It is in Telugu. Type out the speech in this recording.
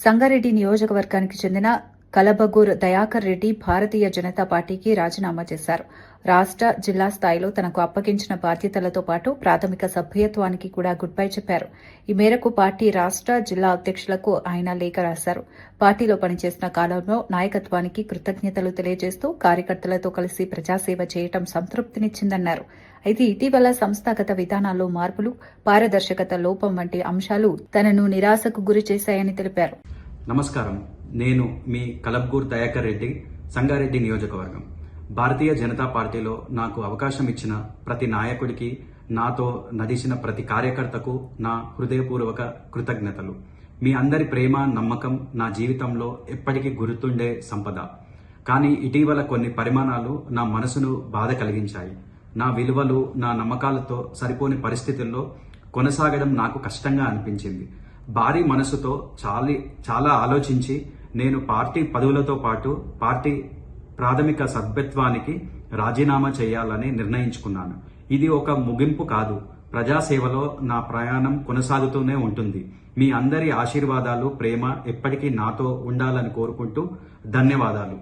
సంగారెడ్డి నియోజకవర్గానికి చెందిన కలబగూర్ దయాకర్ రెడ్డి భారతీయ జనతా పార్టీకి రాజీనామా చేశారు. రాష్ట్ర, జిల్లా స్థాయిలో తనకు అప్పగించిన బాధ్యతలతో పాటు ప్రాథమిక సభ్యత్వానికి కూడా గుడ్ బై చెప్పారు. ఈ మేరకు పార్టీ రాష్ట్ర, జిల్లా అధ్యక్షులకు ఆయన లేఖ రాశారు. పార్టీలో పనిచేసిన కాలంలో నాయకత్వానికి కృతజ్ఞతలు తెలియజేస్తూ కార్యకర్తలతో కలిసి ప్రజాసేవ చేయడం సంతృప్తినిచ్చిందన్నారు. అయితే ఇటీవల సంస్థాగత విధానాల్లో మార్పులు, పారదర్శకత లోపం వంటి అంశాలు తనను నిరాశకు గురి చేశాయని తెలిపారు. నమస్కారం, నేను మీ కలబ్గూర్ దయాకర్ రెడ్డి, సంగారెడ్డి నియోజకవర్గం. భారతీయ జనతా పార్టీలో నాకు అవకాశం ఇచ్చిన ప్రతి నాయకుడికి, నాతో నడిచిన ప్రతి కార్యకర్తకు నా హృదయపూర్వక కృతజ్ఞతలు. మీ అందరి ప్రేమ, నమ్మకం నా జీవితంలో ఎప్పటికీ గుర్తుండే సంపద. కానీ ఇటీవల కొన్ని పరిమాణాలు నా మనసును బాధ కలిగించాయి. నా విలువలు, నా నమ్మకాలతో సరిపోని పరిస్థితుల్లో కొనసాగడం నాకు కష్టంగా అనిపించింది. భారీ మనసుతో చాలా ఆలోచించి నేను పార్టీ పదవులతో పాటు పార్టీ ప్రాథమిక సభ్యత్వానికి రాజీనామా చేయాలని నిర్ణయించుకున్నాను. ఇది ఒక ముగింపు కాదు. ప్రజాసేవలో నా ప్రయాణం కొనసాగుతూనే ఉంటుంది. మీ అందరి ఆశీర్వాదాలు, ప్రేమ ఎప్పటికీ నాతో ఉండాలని కోరుకుంటూ ధన్యవాదాలు.